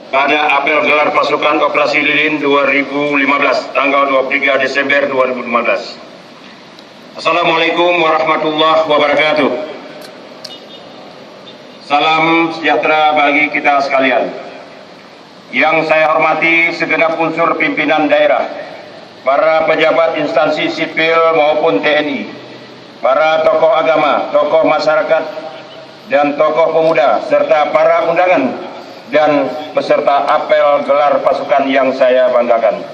pada apel gelar pasukan Operasi Lilin 2015 tanggal 23 Desember 2015. Assalamualaikum warahmatullahi wabarakatuh. Salam sejahtera bagi kita sekalian. Yang saya hormati segenap unsur pimpinan daerah, para pejabat instansi sipil maupun TNI, para tokoh agama, tokoh masyarakat, dan tokoh pemuda, serta para undangan dan peserta apel gelar pasukan yang saya banggakan.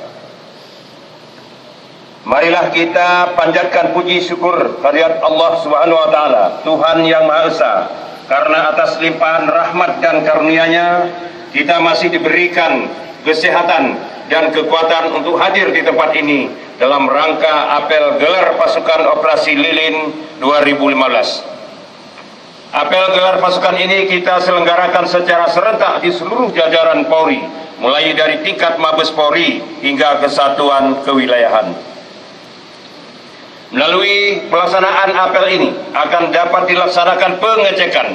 Marilah kita panjatkan puji syukur kehadirat Allah Subhanahu wa taala, Tuhan yang Maha Esa, karena atas limpahan rahmat dan karunia-Nya kita masih diberikan kesehatan dan kekuatan untuk hadir di tempat ini dalam rangka apel gelar pasukan Operasi Lilin 2015. Apel gelar pasukan ini kita selenggarakan secara serentak di seluruh jajaran Polri, mulai dari tingkat Mabes Polri hingga kesatuan kewilayahan. Melalui pelaksanaan apel ini akan dapat dilaksanakan pengecekan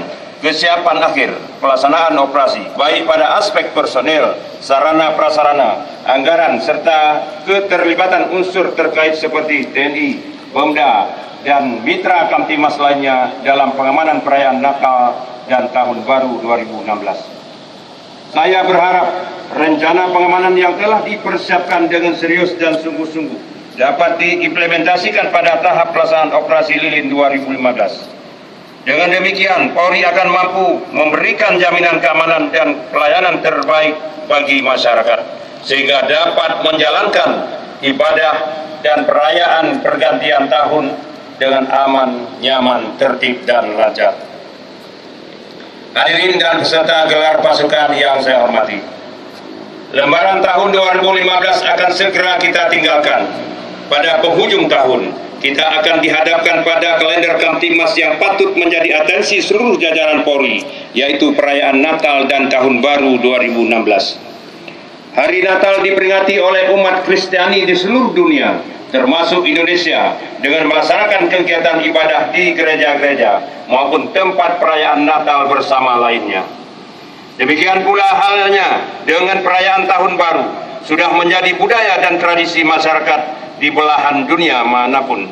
kesiapan akhir pelaksanaan operasi, baik pada aspek personel, sarana prasarana, anggaran, serta keterlibatan unsur terkait seperti TNI, Pemda, dan mitra Kamtimas lainnya dalam pengamanan perayaan Natal dan Tahun Baru 2016. Saya berharap rencana pengamanan yang telah dipersiapkan dengan serius dan sungguh-sungguh dapat diimplementasikan pada tahap pelaksanaan Operasi Lilin 2015. Dengan demikian, Polri akan mampu memberikan jaminan keamanan dan pelayanan terbaik bagi masyarakat, sehingga dapat menjalankan ibadah dan perayaan pergantian tahun dengan aman, nyaman, tertib, dan lancar. Hadirin dan peserta gelar pasukan yang saya hormati, lembaran tahun 2015 akan segera kita tinggalkan. Pada penghujung tahun, kita akan dihadapkan pada kalender Kamtimas yang patut menjadi atensi seluruh jajaran Polri, yaitu perayaan Natal dan Tahun Baru 2016. Hari Natal diperingati oleh umat Kristiani di seluruh dunia, termasuk Indonesia, dengan melaksanakan kegiatan ibadah di gereja-gereja maupun tempat perayaan Natal bersama lainnya. Demikian pula halnya dengan perayaan Tahun Baru, sudah menjadi budaya dan tradisi masyarakat di belahan dunia manapun.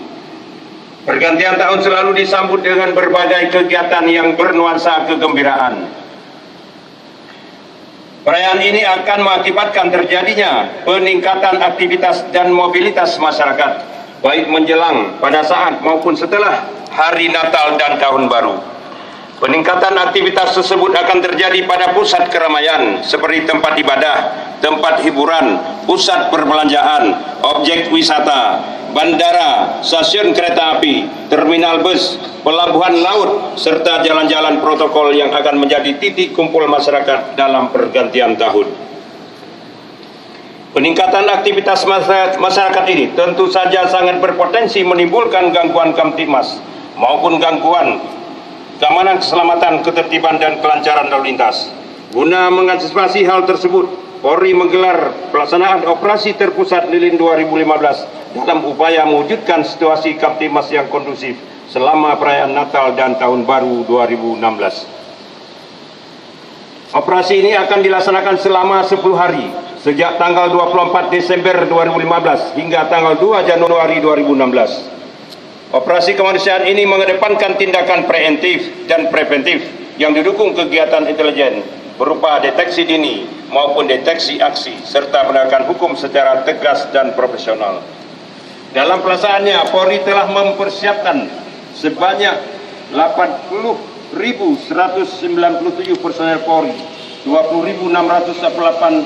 Pergantian tahun selalu disambut dengan berbagai kegiatan yang bernuansa kegembiraan. Perayaan ini akan mengakibatkan terjadinya peningkatan aktivitas dan mobilitas masyarakat, baik menjelang, pada saat, maupun setelah hari Natal dan Tahun Baru. Peningkatan aktivitas tersebut akan terjadi pada pusat keramaian seperti tempat ibadah, tempat hiburan, pusat perbelanjaan, objek wisata, bandara, stasiun kereta api, terminal bus, pelabuhan laut, serta jalan-jalan protokol yang akan menjadi titik kumpul masyarakat dalam pergantian tahun. Peningkatan aktivitas masyarakat ini tentu saja sangat berpotensi menimbulkan gangguan Kamtimas maupun gangguan keamanan, keselamatan, ketertiban, dan kelancaran lalu lintas. Guna mengantisipasi hal tersebut, Polri menggelar pelaksanaan Operasi Terpusat Lilin 2015 dalam upaya mewujudkan situasi Kamtimas yang kondusif selama perayaan Natal dan Tahun Baru 2016. Operasi ini akan dilaksanakan selama 10 hari, sejak tanggal 24 Desember 2015 hingga tanggal 2 Januari 2016. Operasi kemanusiaan ini mengedepankan tindakan preventif dan preventif yang didukung kegiatan intelijen berupa deteksi dini maupun deteksi aksi, serta penegakan hukum secara tegas dan profesional. Dalam pelaksanaannya, Polri telah mempersiapkan sebanyak 80.197 personel Polri, 20.681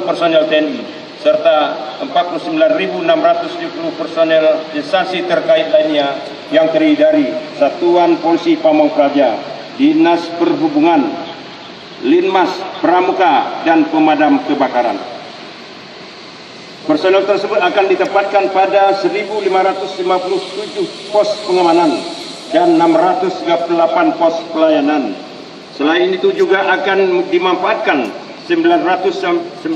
personel TNI, serta 49.670 personel instansi terkait lainnya yang terdiri dari Satuan Polisi Pamong Praja, Dinas Perhubungan, Linmas, Pramuka, dan Pemadam Kebakaran. Personel tersebut akan ditempatkan pada 1.557 pos pengamanan dan 638 pos pelayanan. Selain itu juga akan dimanfaatkan 998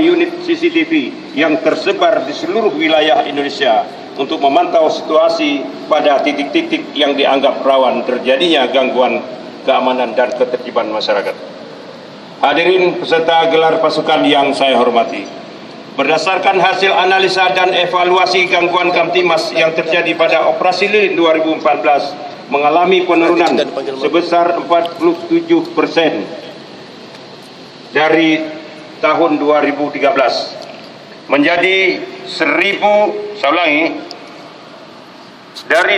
unit CCTV yang tersebar di seluruh wilayah Indonesia untuk memantau situasi pada titik-titik yang dianggap rawan terjadinya gangguan keamanan dan ketertiban masyarakat. Hadirin peserta gelar pasukan yang saya hormati, berdasarkan hasil analisa dan evaluasi gangguan Kamtimas yang terjadi pada Operasi Lilin 2014 mengalami penurunan sebesar 47% dari tahun 2013 menjadi 1000, saya ulangi, dari